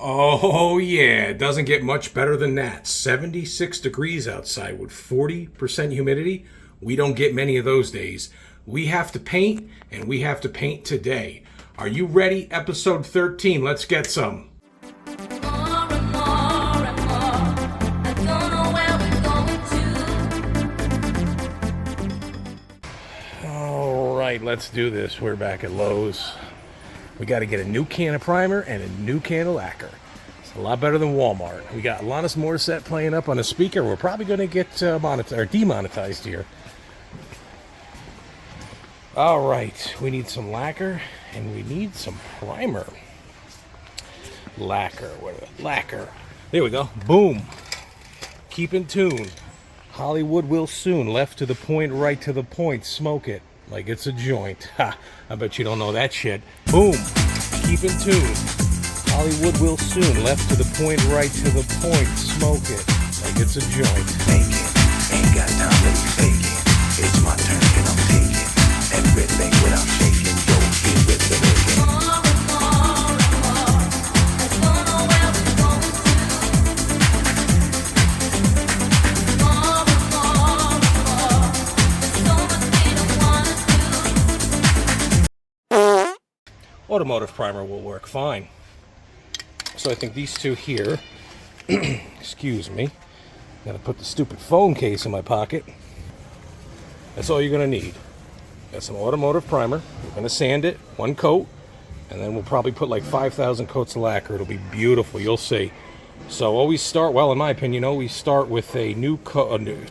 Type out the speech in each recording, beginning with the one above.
Oh, yeah, it doesn't get much better than that. 76 degrees outside with 40% humidity. We don't get many of those days. We have to paint, and we have to paint today. Are you ready? Episode 13. Let's get some. All right, let's do this. We're back at Lowe's. We got to get a new can of primer and a new can of lacquer. It's a lot better than Walmart. We got Alanis Morissette playing up on a speaker. We're probably going to get demonetized here. All right, we need some lacquer and we need some primer. Lacquer. There we go. Boom. Keep in tune. Hollywood will soon. Left to the point, right to the point. Smoke it like it's a joint. Ha! I bet you don't know that shit. Boom. Keep in tune. Hollywood will soon. Left to the point, right to the point. Smoke it like it's a joint. Make it. Ain't got time to be faking. It's my turn and I'm taking everything without shaking. Yo, get with the making. Automotive primer will work fine. So I think these two here, excuse me, gotta put the stupid phone case in my pocket. That's all you're gonna need. Got some automotive primer. We're gonna sand it, one coat, and then we'll probably put like 5,000 coats of lacquer. It'll be beautiful, you'll see. So always start, well, in my opinion, always start with a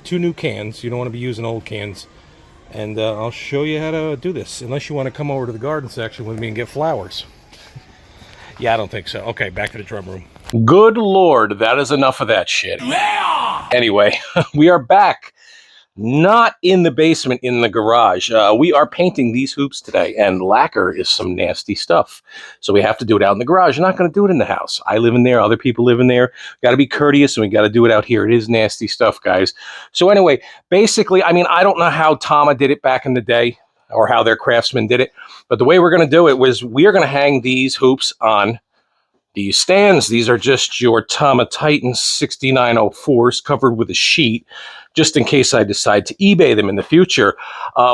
two new cans. You don't want to be using old cans. And I'll show you how to do this, unless you want to come over to the garden section with me and get flowers. Yeah, I don't think so. Okay, back to the drum room. Good Lord, that is enough of that shit. Yeah! Anyway, we are back. Not in the basement, in the garage. We are painting these hoops today, and lacquer is some nasty stuff. So we have to do it out in the garage. We're not going to do it in the house. I live in there. Other people live in there. Got to be courteous, and we got to do it out here. It is nasty stuff, guys. So anyway, basically, I mean, I don't know how Tama did it back in the day, or how their craftsmen did it, but the way we're going to do it was we are going to hang these hoops on these stands. These are just your Tama Titan 6904s covered with a sheet, just in case I decide to eBay them in the future.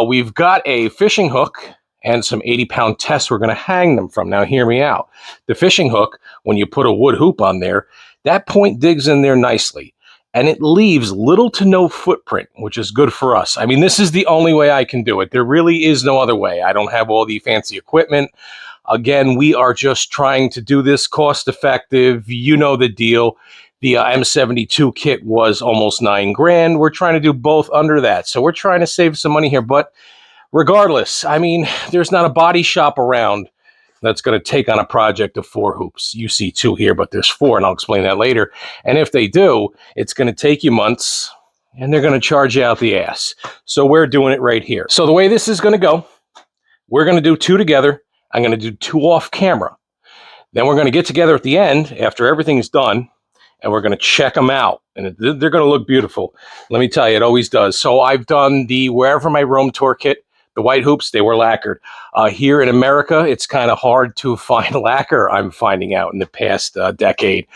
We've got a fishing hook and some 80-pound tests we're going to hang them from. Now, hear me out. The fishing hook, when you put a wood hoop on there, that point digs in there nicely, and it leaves little to no footprint, which is good for us. I mean, this is the only way I can do it. There really is no other way. I don't have all the fancy equipment. Again, we are just trying to do this cost effective. You know the deal. The M72 kit was almost $9,000. We're trying to do both under that. So we're trying to save some money here. But regardless, I mean, there's not a body shop around that's going to take on a project of 4 hoops. You see 2 here, but there's 4, and I'll explain that later. And if they do, it's going to take you months, and they're going to charge you out the ass. So we're doing it right here. So the way this is going to go, we're going to do 2 together. I'm going to do 2 off camera. Then we're going to get together at the end after everything's done, and we're going to check them out. And they're going to look beautiful. Let me tell you, it always does. So I've done the Wherever My Roam Tour kit. The white hoops, they were lacquered. Here in America, it's kind of hard to find lacquer, I'm finding out in the past decade.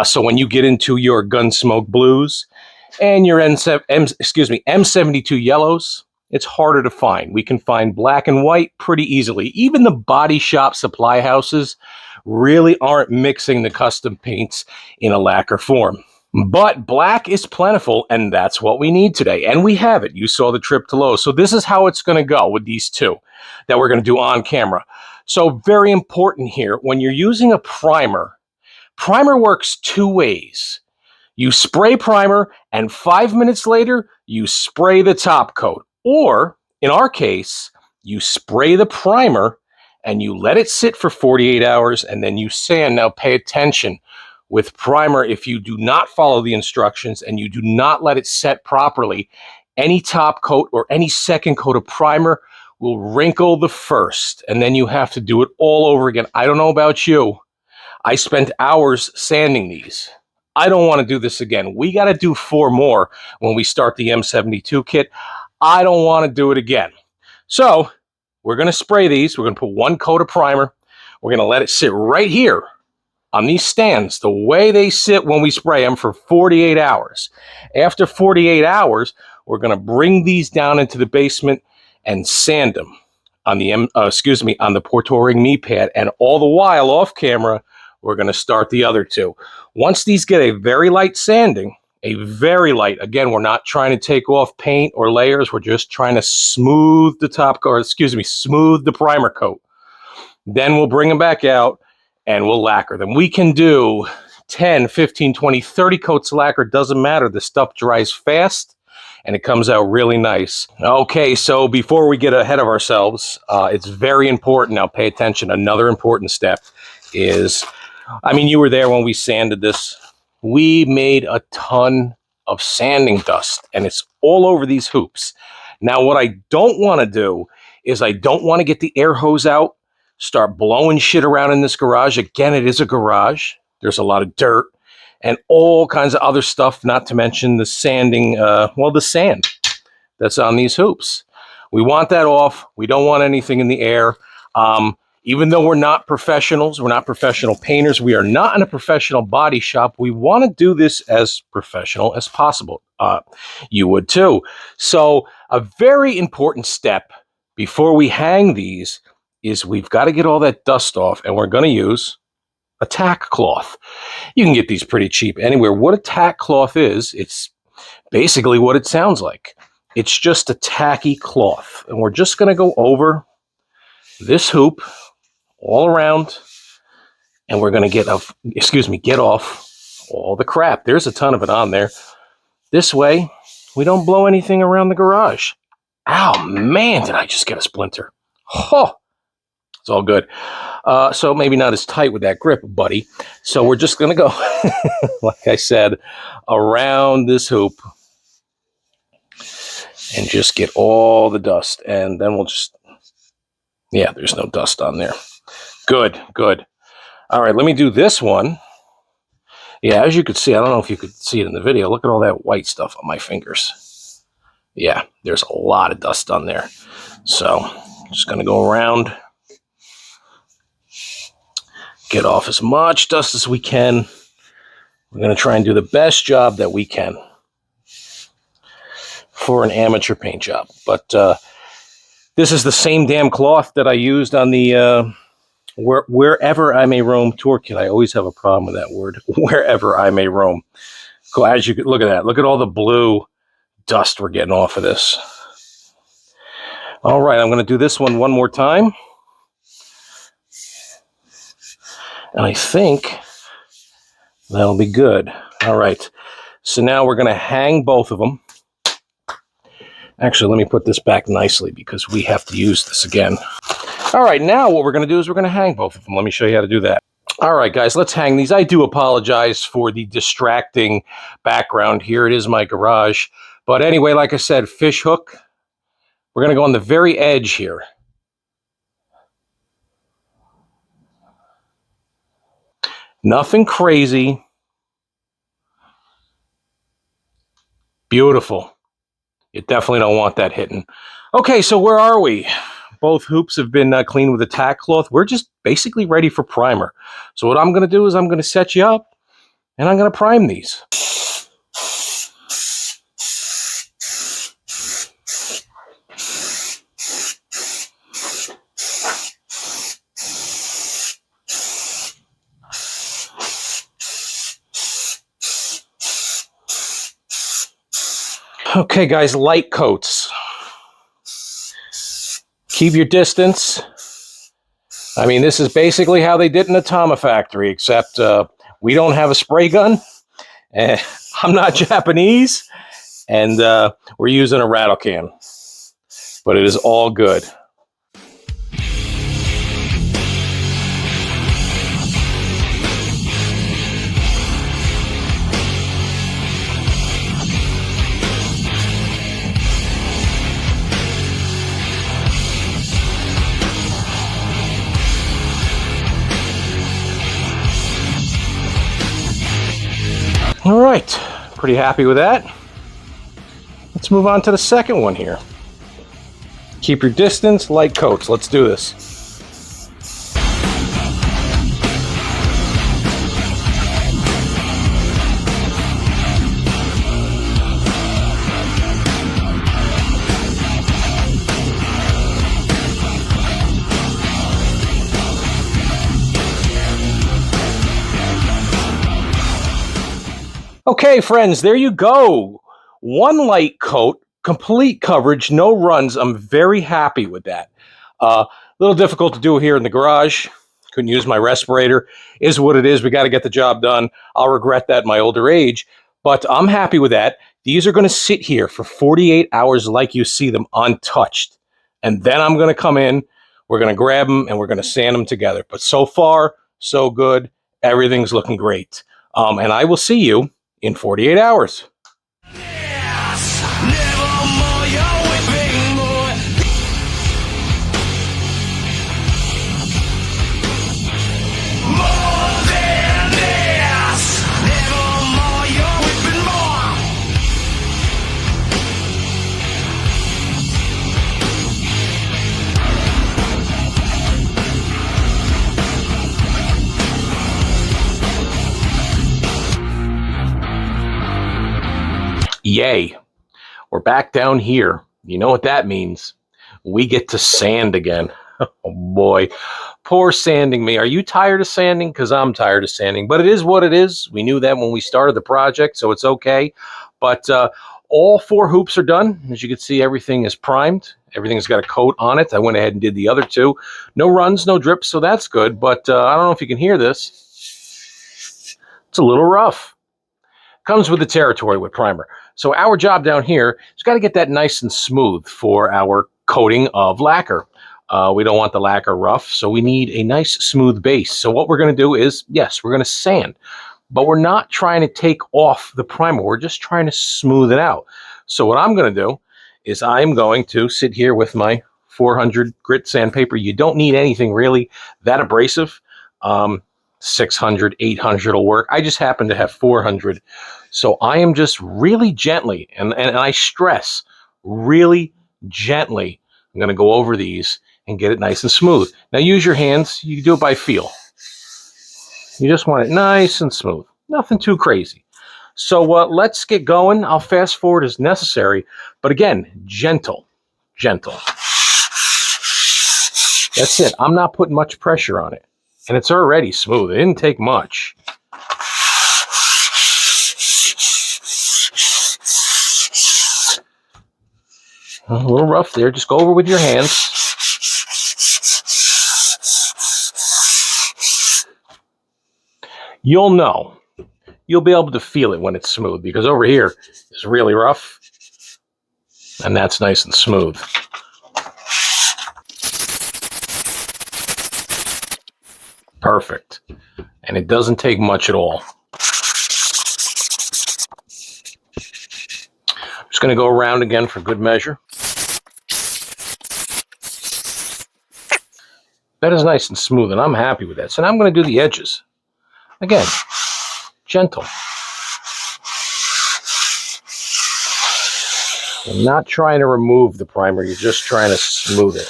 So when you get into your Gunsmoke blues and your M72 yellows, it's harder to find. We can find black and white pretty easily. Even the body shop supply houses really aren't mixing the custom paints in a lacquer form. But black is plentiful, and that's what we need today. And we have it. You saw the trip to Lowe's. So this is how it's going to go with these 2 that we're going to do on camera. So very important here, when you're using a primer, primer works 2 ways. You spray primer, and 5 minutes later, you spray the top coat. Or, in our case, you spray the primer and you let it sit for 48 hours and then you sand. Now pay attention. With primer, if you do not follow the instructions and you do not let it set properly, any top coat or any second coat of primer will wrinkle the first, and then you have to do it all over again. I don't know about you. I spent hours sanding these. I don't want to do this again. We got to do 4 more when we start the M72 kit. I don't want to do it again. So we're going to spray these. We're going to put 1 coat of primer. We're going to let it sit right here on these stands, the way they sit when we spray them, for 48 hours. After 48 hours, we're going to bring these down into the basement and sand them on the on the Portoring Me pad. And all the while off camera, we're going to start the other two. Once these get a very light sanding, a very light, again, we're not trying to take off paint or layers. We're just trying to smooth the smooth the primer coat. Then we'll bring them back out and we'll lacquer them. We can do 10, 15, 20, 30 coats of lacquer. Doesn't matter. The stuff dries fast and it comes out really nice. Okay, so before we get ahead of ourselves, it's very important. Now pay attention. Another important step is, I mean, you were there when we sanded this. We made a ton of sanding dust and it's all over these hoops. Now, what I don't want to do is I don't want to get the air hose out, start blowing shit around in this garage. Again, it is a garage. There's a lot of dirt and all kinds of other stuff, not to mention the sanding, the sand that's on these hoops. We want that off. We don't want anything in the air. Even though we're not professionals, we're not professional painters, we are not in a professional body shop, we want to do this as professional as possible. You would too. So a very important step before we hang these is we've got to get all that dust off, and we're going to use a tack cloth. You can get these pretty cheap anywhere. What a tack cloth is, it's basically what it sounds like. It's just a tacky cloth, and we're just going to go over this hoop all around, and we're going to get off all the crap. There's a ton of it on there. This way, we don't blow anything around the garage. Ow, man, did I just get a splinter? Oh, it's all good. So maybe not as tight with that grip, buddy. So we're just going to go, like I said, around this hoop and just get all the dust. And then we'll just, yeah, there's no dust on there. Good, good. All right, let me do this one. Yeah, as you could see, I don't know if you could see it in the video. Look at all that white stuff on my fingers. Yeah, there's a lot of dust on there. So I'm just going to go around, get off as much dust as we can. We're going to try and do the best job that we can for an amateur paint job. But this is the same damn cloth that I used on the Wherever I May Roam tour kit. I always have a problem with that word. Wherever I May Roam. Cool. As you could look at that. Look at all the blue dust we're getting off of this. All right, I'm going to do this one more time. And I think that'll be good. All right. So now we're going to hang both of them. Actually, let me put this back nicely because we have to use this again. All right, now what we're going to do is we're going to hang both of them. Let me show you how to do that. All right, guys, let's hang these. I do apologize for the distracting background here. It is my garage. But anyway, like I said, fish hook. We're going to go on the very edge here. Nothing crazy. Beautiful. You definitely don't want that hitting. Okay, so where are we? Both hoops have been cleaned with a tack cloth. We're just basically ready for primer. So what I'm going to do is I'm going to set you up and I'm going to prime these. Okay, guys, light coats. Keep your distance. I mean, this is basically how they did in the Tama factory, except we don't have a spray gun. I'm not Japanese, and we're using a rattle can. But it is all good. All right, pretty happy with that. Let's move on to the second one here. Keep your distance, light coats. Let's do this. Okay, friends, there you go. One light coat, complete coverage, no runs. I'm very happy with that. A little difficult to do here in the garage. Couldn't use my respirator. Is what it is. We got to get the job done. I'll regret that in my older age, but I'm happy with that. These are going to sit here for 48 hours like you see them, untouched. And then I'm going to come in, we're going to grab them, and we're going to sand them together. But so far, so good. Everything's looking great. And I will see you in 48 hours. Yay. We're back down here. You know what that means. We get to sand again. Oh boy. Poor sanding me. Are you tired of sanding? Because I'm tired of sanding. But it is what it is. We knew that when we started the project, so it's okay. But all 4 hoops are done. As you can see, everything is primed. Everything's got a coat on it. I went ahead and did the other 2. No runs, no drips, so that's good. But I don't know if you can hear this. It's a little rough. Comes with the territory with primer. So our job down here is got to get that nice and smooth for our coating of lacquer. We don't want the lacquer rough, so we need a nice smooth base. So what we're going to do is, yes, we're going to sand, but we're not trying to take off the primer. We're just trying to smooth it out. So what I'm going to do is I'm going to sit here with my 400 grit sandpaper. You don't need anything really that abrasive. 600, 800 will work. I just happen to have 400. So I am just really gently, and I stress, really gently, I'm going to go over these and get it nice and smooth. Now use your hands. You can do it by feel. You just want it nice and smooth. Nothing too crazy. So let's get going. I'll fast forward as necessary. But again, gentle, gentle. That's it. I'm not putting much pressure on it. And it's already smooth. It didn't take much. A little rough there. Just go over with your hands. You'll know. You'll be able to feel it when it's smooth, because over here is really rough. And that's nice and smooth. Perfect. And it doesn't take much at all. I'm just going to go around again for good measure. That is nice and smooth, and I'm happy with that. So now I'm going to do the edges. Again, gentle. You're not trying to remove the primer, you're just trying to smooth it.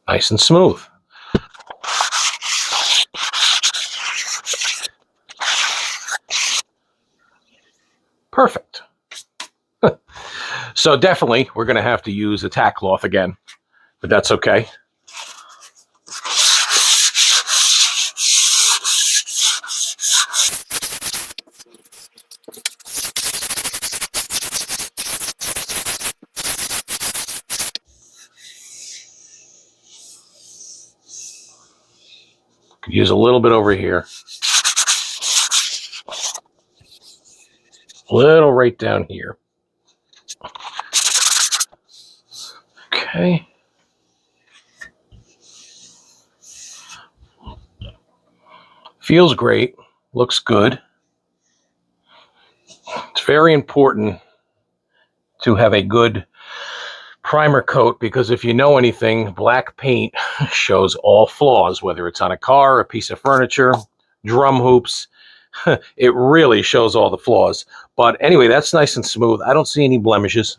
Nice and smooth. Perfect. So definitely, we're going to have to use a tack cloth again, but that's okay. Could use a little bit over here. A little right down here. Okay. Feels great. Looks good. It's very important to have a good primer coat, because if you know anything, black paint shows all flaws, whether it's on a car, a piece of furniture, drum hoops. It really shows all the flaws. But anyway, that's nice and smooth. I don't see any blemishes.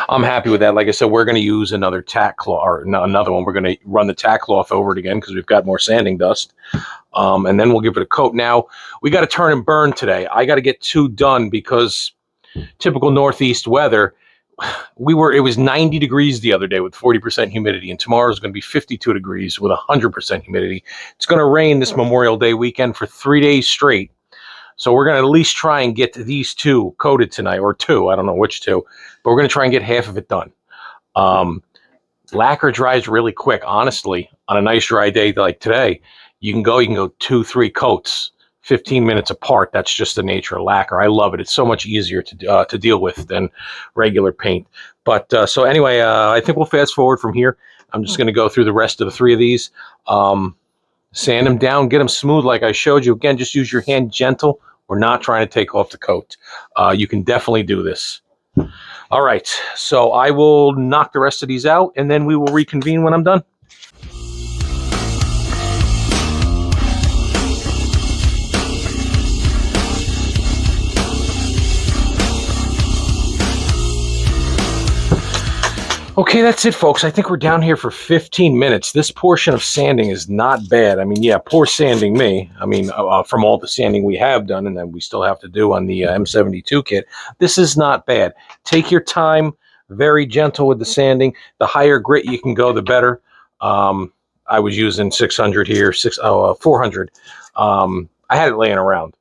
I'm happy with that. Like I said, we're going to use another tack cloth, or another one. We're going to run the tack cloth over it again because we've got more sanding dust. And then we'll give it a coat. Now, we got to turn and burn today. I got to get 2 done because typical Northeast weather, it was 90 degrees the other day with 40% humidity, and tomorrow is going to be 52 degrees with 100% humidity. It's going to rain this Memorial Day weekend for 3 days straight. So we're going to at least try and get these two coated tonight, or two, I don't know which two, but we're going to try and get half of it done. Lacquer dries really quick. Honestly, on a nice dry day like today, you can go 2-3 coats, 15 minutes apart. That's just the nature of lacquer. I love it. It's so much easier to deal with than regular paint. But so anyway, I think we'll fast forward from here. I'm just going to go through the rest of the 3 of these. Sand them down, get them smooth like I showed you. Again, just use your hand gentle. We're not trying to take off the coat. You can definitely do this. All right, so I will knock the rest of these out, and then we will reconvene when I'm done. Okay, that's it, folks. I think we're down here for 15 minutes. This portion of sanding is not bad. I mean, yeah, poor sanding me. I mean, from all the sanding we have done and then we still have to do on the M72 kit, this is not bad. Take your time, very gentle with the sanding. The higher grit you can go, the better. I was using 600 here, 400. I had it laying around.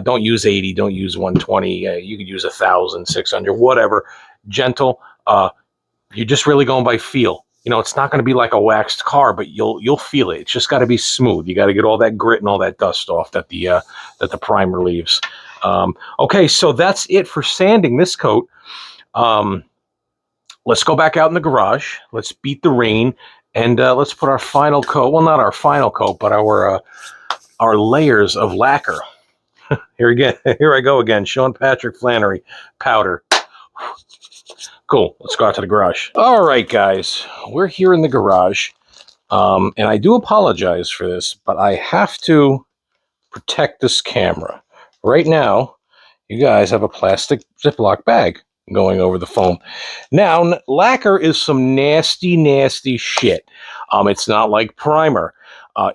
Don't use 80, don't use 120. You could use 1,000, 600, whatever. Gentle. You're just really going by feel. You know, it's not going to be like a waxed car, but you'll feel it. It's just got to be smooth. You got to get all that grit and all that dust off that the primer leaves. Okay, so that's it for sanding this coat. Let's go back out in the garage. Let's beat the rain, and let's put our final coat. Well, not our final coat, but our layers of lacquer. Here I go again. Sean Patrick Flannery powder. Cool. Let's go out to the garage. All right, guys. We're here in the garage. And I do apologize for this, but I have to protect this camera. Right now, you guys have a plastic Ziploc bag going over the phone. Now, lacquer is some nasty, nasty shit. It's not like primer.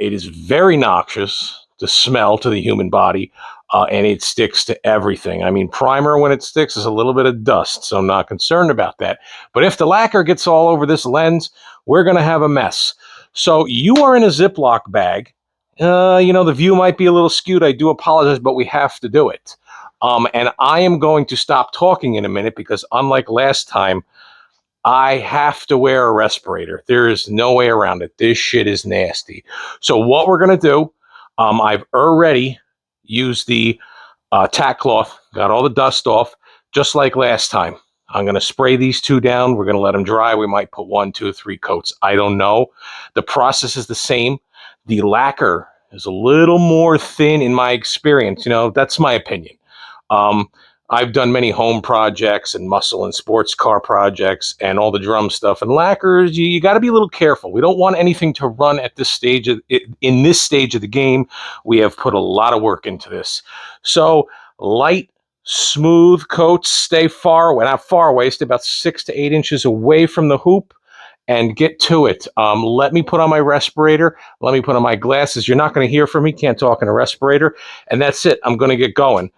It is very noxious to smell to the human body. And it sticks to everything. I mean, primer, when it sticks, is a little bit of dust, so I'm not concerned about that. But if the lacquer gets all over this lens, we're going to have a mess. So you are in a Ziploc bag. The view might be a little skewed. I do apologize, but we have to do it. And I am going to stop talking in a minute because unlike last time, I have to wear a respirator. There is no way around it. This shit is nasty. So what we're going to do, I've already used the tack cloth, got all the dust off, just like last time. I'm going to spray these two down. We're going to let them dry. We might put 1, 2, 3 coats. I don't know. The process is the same. The lacquer is a little more thin in my experience. That's my opinion. I've done many home projects and muscle and sports car projects and all the drum stuff. And lacquers, you got to be a little careful. We don't want anything to run at this stage in this stage of the game. We have put a lot of work into this. So light, smooth coats, stay not far away, stay about 6 to 8 inches away from the hoop and get to it. Let me put on my respirator. Let me put on my glasses. You're not going to hear from me. Can't talk in a respirator. And that's it. I'm going to get going.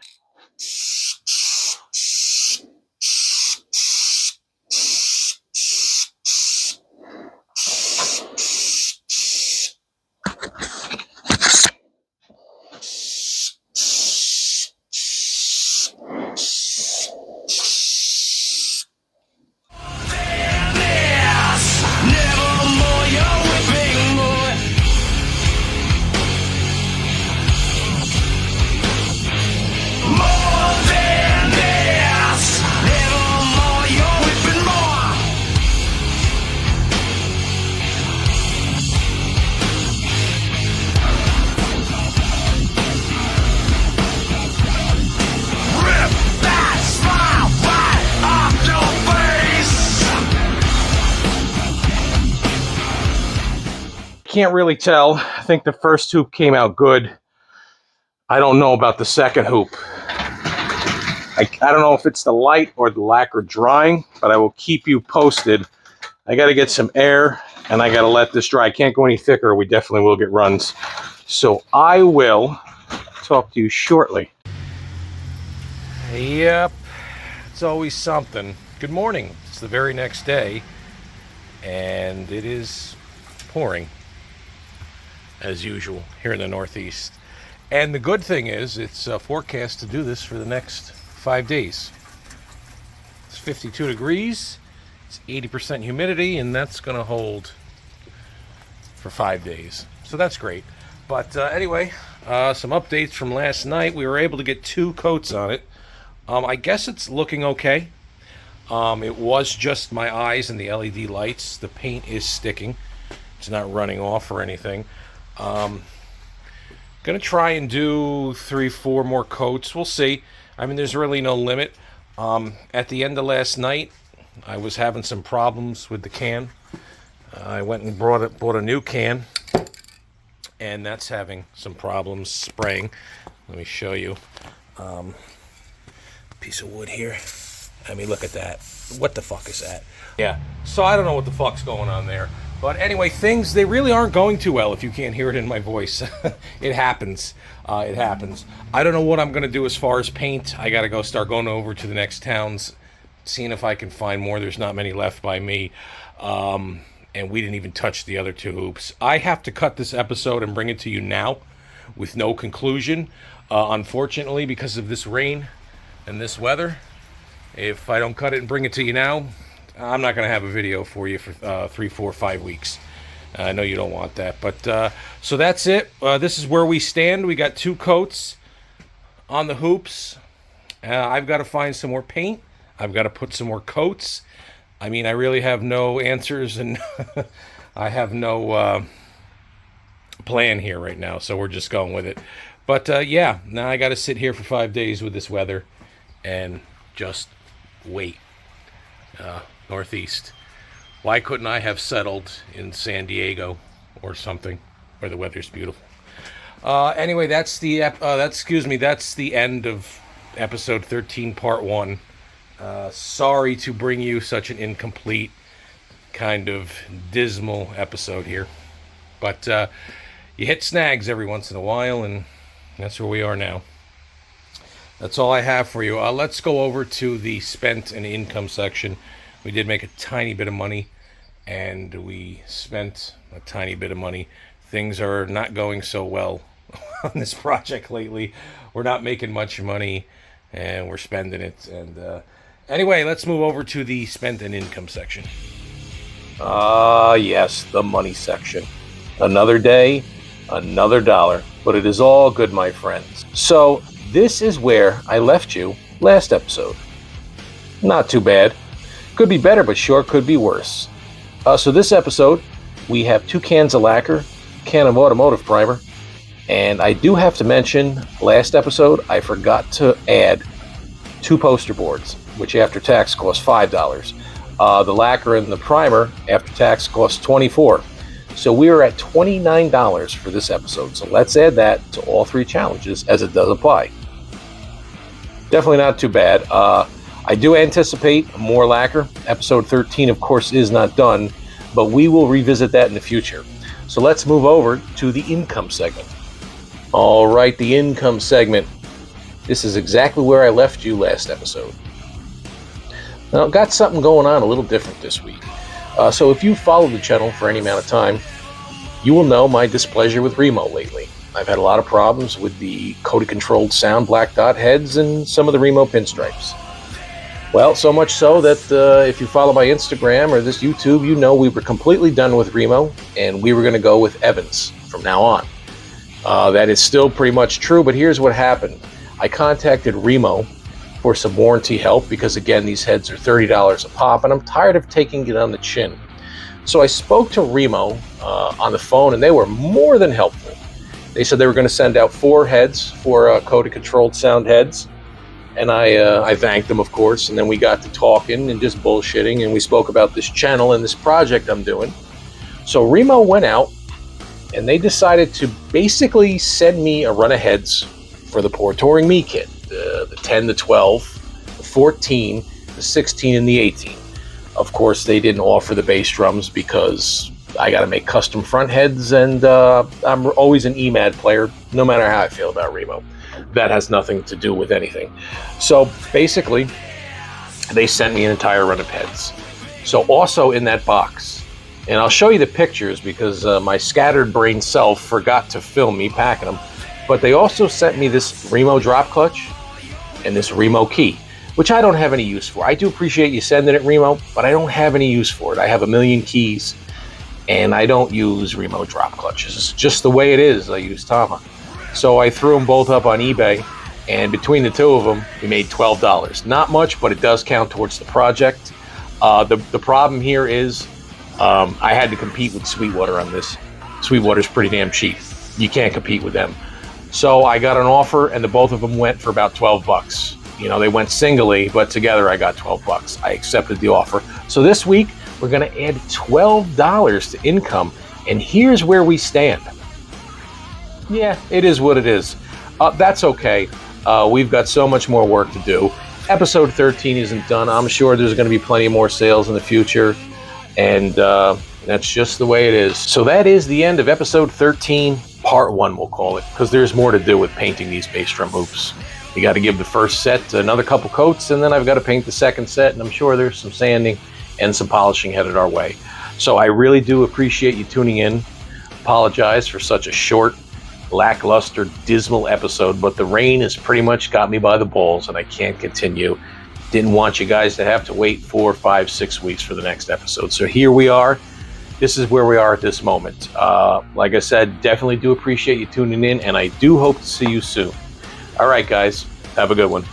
Can't really tell. I think the first hoop came out good. I don't know about the second hoop. I don't know if it's the light or the lacquer drying, but I will keep you posted. I got to get some air and I got to let this dry. I can't go any thicker. We definitely will get runs. So I will talk to you shortly. Yep, it's always something. Good morning. It's the very next day, and it is pouring, as usual, here in the Northeast. And the good thing is, it's forecast to do this for the next 5 days. It's 52 degrees, it's 80% humidity, and that's going to hold for 5 days. So that's great. But anyway, some updates from last night. We were able to get 2 coats on it. I guess it's looking okay. It was just my eyes and the LED lights. The paint is sticking. It's not running off or anything. Gonna try and do 3-4 more coats. We'll see. I mean, there's really no limit. At the end of last night, I was having some problems with the can. I went and bought a new can, and that's having some problems spraying. Let me show you. Piece of wood here. I mean, look at that. What the fuck is that? Yeah. So I don't know what the fuck's going on there. But anyway, things, they really aren't going too well if you can't hear it in my voice. It happens. It happens. I don't know what I'm going to do as far as paint. I got to start going over to the next towns, seeing if I can find more. There's not many left by me. And we didn't even touch the other 2 hoops. I have to cut this episode and bring it to you now with no conclusion. Unfortunately, because of this rain and this weather, if I don't cut it and bring it to you now, I'm not going to have a video for you for 3, 4, 5 weeks. I know you don't want that. But so that's it. This is where we stand. We got 2 coats on the hoops. I've got to find some more paint. I've got to put some more coats. I mean, I really have no answers, and I have no plan here right now. So we're just going with it. But yeah, now I got to sit here for 5 days with this weather and just wait. Northeast. Why couldn't I have settled in San Diego or something where the weather's beautiful? Anyway, that's the end of episode 13, part 1. Sorry to bring you such an incomplete, kind of dismal episode here, but you hit snags every once in a while, and that's where we are now. That's all I have for you. Let's go over to the spent and income section. We did make a tiny bit of money, and we spent a tiny bit of money. Things are not going so well on this project lately. We're not making much money, and we're spending it. And anyway, let's move over to the spent and income section. Yes, the money section. Another day, another dollar. But it is all good, my friends. So this is where I left you last episode. Not too bad. Could be better, but sure could be worse. So this episode, we have 2 cans of lacquer, a can of automotive primer, and I do have to mention, last episode, I forgot to add 2 poster boards, which after tax cost $5. The lacquer and the primer, after tax, cost $24. So we are at $29 for this episode. So let's add that to all 3 challenges, as it does apply. Definitely not too bad. I do anticipate more lacquer. Episode 13, of course, is not done, but we will revisit that in the future. So let's move over to the income segment. All right, the income segment. This is exactly where I left you last episode. Now, I've got something going on a little different this week. So if you followed the channel for any amount of time, you will know my displeasure with Remo lately. I've had a lot of problems with the Cody-controlled sound black dot heads and some of the Remo pinstripes. Well, so much so that if you follow my Instagram or this YouTube, you know we were completely done with Remo, and we were going to go with Evans from now on. That is still pretty much true, but here's what happened. I contacted Remo for some warranty help because, again, these heads are $30 a pop, and I'm tired of taking it on the chin. So I spoke to Remo on the phone, and they were more than helpful. They said they were going to send out 4 heads, 4 Cody-controlled sound heads. And I thanked them, of course, and then we got to talking and just bullshitting, and we spoke about this channel and this project I'm doing. So Remo went out, and they decided to basically send me a run of heads for the Poor Touring Me kit. The 10, the 12, the 14, the 16, and the 18. Of course, they didn't offer the bass drums because I got to make custom front heads, and I'm always an EMAD player, no matter how I feel about Remo. That has nothing to do with anything. So basically, they sent me an entire run of heads. So also in that box, and I'll show you the pictures because my scattered brain self forgot to film me packing them, but they also sent me this Remo drop clutch and this Remo key, which I don't have any use for. I do appreciate you sending it, Remo, but I don't have any use for it. I have a million keys, and I don't use Remo drop clutches. It's just the way it is. I use Tama. So I threw them both up on eBay, and between the two of them, we made $12. Not much, but it does count towards the project. The problem here is I had to compete with Sweetwater on this. Sweetwater's pretty damn cheap. You can't compete with them. So I got an offer, and the both of them went for about 12 bucks. You know, they went singly, but together I got 12 bucks. I accepted the offer. So this week, we're going to add $12 to income, and here's where we stand. Yeah, it is what it is. That's okay. We've got so much more work to do. Episode 13 isn't done. I'm sure there's going to be plenty more sales in the future, and that's just the way it is. So that is the end of episode 13, part 1, we'll call it, because there's more to do with painting these bass drum hoops. You got to give the first set another couple coats, and then I've got to paint the second set, and I'm sure there's some sanding and some polishing headed our way. So I really do appreciate you tuning in. Apologize for such a short, lackluster, dismal episode, but the rain has pretty much got me by the balls, and I can't continue. Didn't want you guys to have to wait 4, 5, 6 weeks for the next episode. So here we are. This is where we are at this moment. Like I said, definitely do appreciate you tuning in, and I do hope to see you soon. All right, guys, have a good one.